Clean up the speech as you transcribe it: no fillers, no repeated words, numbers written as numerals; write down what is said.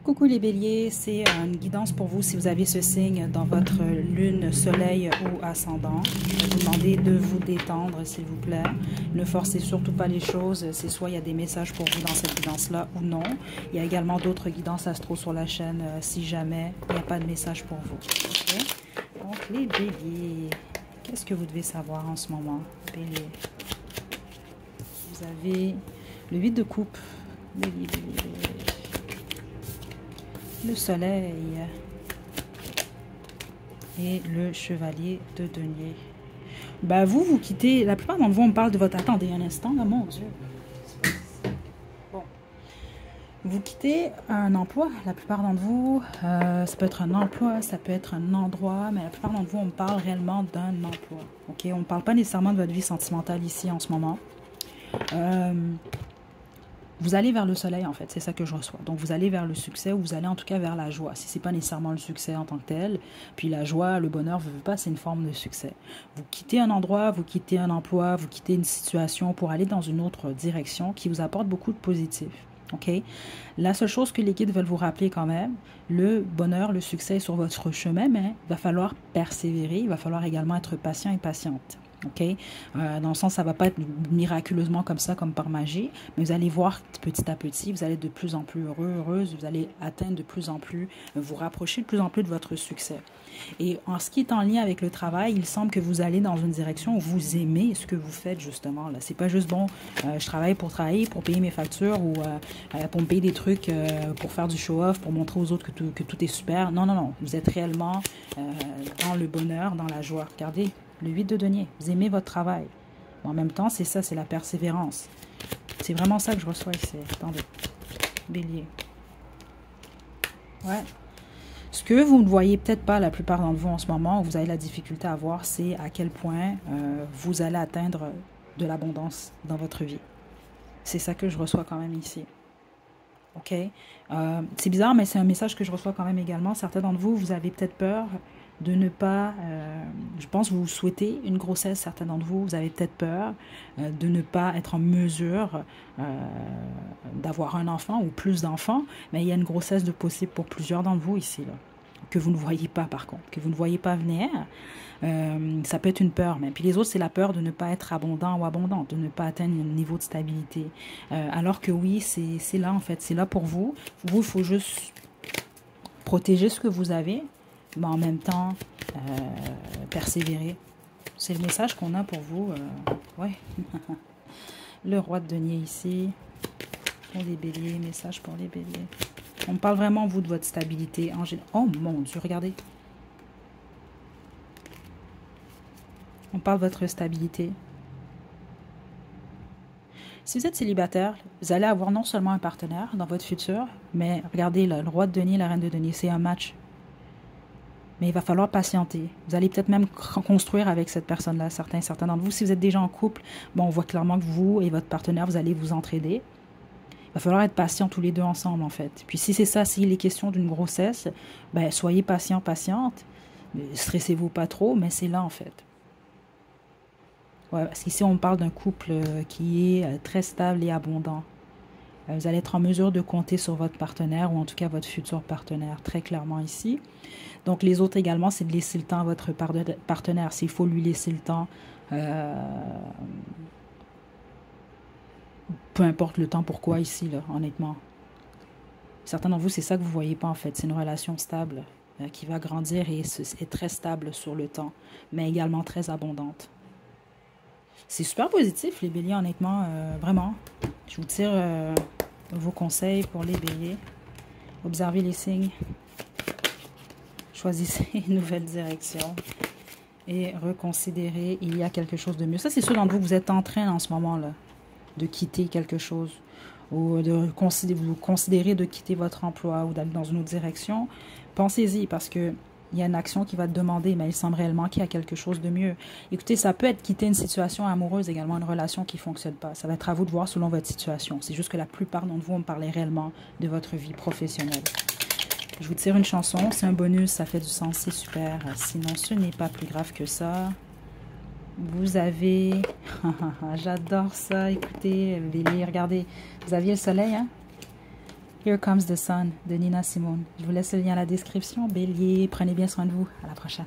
Coucou les béliers, c'est une guidance pour vous si vous avez ce signe dans votre lune, soleil ou ascendant. Je vais vous demander de vous détendre s'il vous plaît. Ne forcez surtout pas les choses, c'est soit il y a des messages pour vous dans cette guidance-là ou non. Il y a également d'autres guidances astro sur la chaîne si jamais il n'y a pas de message pour vous. Okay? Donc les béliers, qu'est-ce que vous devez savoir en ce moment, bélier? Vous avez le 8 de coupe, bélier, bélier. Le soleil et le chevalier de denier. Ben vous quittez, la plupart d'entre vous, on me parle de votre... Attendez un instant, là, mon Dieu. Bon. Vous quittez un emploi, la plupart d'entre vous, ça peut être un emploi, ça peut être un endroit, mais la plupart d'entre vous, on me parle réellement d'un emploi. Ok, on ne parle pas nécessairement de votre vie sentimentale ici en ce moment. Vous allez vers le soleil, en fait, c'est ça que je reçois. Donc, vous allez vers le succès, ou vous allez en tout cas vers la joie. Si ce n'est pas nécessairement le succès en tant que tel, puis la joie, le bonheur, vous ne pas, c'est une forme de succès. Vous quittez un endroit, vous quittez un emploi, vous quittez une situation pour aller dans une autre direction qui vous apporte beaucoup de positif. OK? La seule chose que les guides veulent vous rappeler quand même, le bonheur, le succès est sur votre chemin, mais il va falloir persévérer, il va falloir également être patient et patiente. OK? Dans le sens, ça ne va pas être miraculeusement comme ça, comme par magie, mais vous allez voir petit à petit, vous allez être de plus en plus heureux, heureuse, vous allez atteindre de plus en plus, vous rapprocher de plus en plus de votre succès. Et en ce qui est en lien avec le travail, il semble que vous allez dans une direction où vous aimez ce que vous faites justement. Là, c'est pas juste bon, je travaille pour travailler, pour payer mes factures ou pour me payer des trucs pour faire du show-off, pour montrer aux autres que tout est super. Non, non, non. Vous êtes réellement dans le bonheur, dans la joie. Regardez. Le 8 de denier, vous aimez votre travail. En même temps, c'est ça, c'est la persévérance. C'est vraiment ça que je reçois ici. Attendez. Bélier. Ouais. Ce que vous ne voyez peut-être pas la plupart d'entre vous en ce moment, où vous avez la difficulté à voir, c'est à quel point vous allez atteindre de l'abondance dans votre vie. C'est ça que je reçois quand même ici. OK? C'est bizarre, mais c'est un message que je reçois quand même également. Certains d'entre vous, vous avez peut-être peur de ne pas, je pense que vous souhaitez une grossesse, certains d'entre vous, vous avez peut-être peur de ne pas être en mesure d'avoir un enfant ou plus d'enfants, mais il y a une grossesse de possible pour plusieurs d'entre vous ici, là, que vous ne voyez pas par contre, que vous ne voyez pas venir. Ça peut être une peur, mais puis les autres, c'est la peur de ne pas être abondant ou abondante, de ne pas atteindre un niveau de stabilité. Alors que oui, c'est là en fait, c'est là pour vous. Vous, il faut juste protéger ce que vous avez, mais en même temps, persévérer. C'est le message qu'on a pour vous. Ouais. Le roi de denier ici. Pour les béliers, message pour les béliers. On parle vraiment, vous, de votre stabilité. Oh mon Dieu, regardez. On parle de votre stabilité. Si vous êtes célibataire, vous allez avoir non seulement un partenaire dans votre futur, mais regardez, là, le roi de denier, la reine de denier, c'est un match. Mais il va falloir patienter. Vous allez peut-être même construire avec cette personne-là, certains d'entre vous. Si vous êtes déjà en couple, bon, on voit clairement que vous et votre partenaire, vous allez vous entraider. Il va falloir être patient tous les deux ensemble, en fait. Puis si c'est ça, s'il est question d'une grossesse, ben, soyez patient, patiente. Stressez-vous pas trop, mais c'est là, en fait. Ouais, parce qu'ici, on parle d'un couple qui est très stable et abondant. Vous allez être en mesure de compter sur votre partenaire, ou en tout cas votre futur partenaire, très clairement ici. Donc, les autres également, c'est de laisser le temps à votre partenaire. S'il faut lui laisser le temps, peu importe le temps, pourquoi ici, là, honnêtement. Certains d'entre vous, c'est ça que vous ne voyez pas, en fait. C'est une relation stable qui va grandir et est très stable sur le temps, mais également très abondante. C'est super positif, les béliers, honnêtement, vraiment. Je vous tire vos conseils pour les béliers. Observez les signes. Choisissez une nouvelle direction et reconsidérez, il y a quelque chose de mieux. Ça, c'est ceux d'entre vous, vous êtes en train en ce moment-là de quitter quelque chose ou de vous considérer de quitter votre emploi ou d'aller dans une autre direction. Pensez-y parce que il y a une action qui va te demander, mais il semble réellement qu'il y a quelque chose de mieux. Écoutez, ça peut être quitter une situation amoureuse également, une relation qui ne fonctionne pas. Ça va être à vous de voir selon votre situation. C'est juste que la plupart d'entre vous, on me parlait réellement de votre vie professionnelle. Je vous tire une chanson, c'est un bonus, ça fait du sens, c'est super. Sinon, ce n'est pas plus grave que ça. Vous avez... J'adore ça, écoutez, Bélier, regardez. Vous aviez le soleil, hein? Here Comes the Sun de Nina Simone. Je vous laisse le lien à la description. Bélier, prenez bien soin de vous. À la prochaine.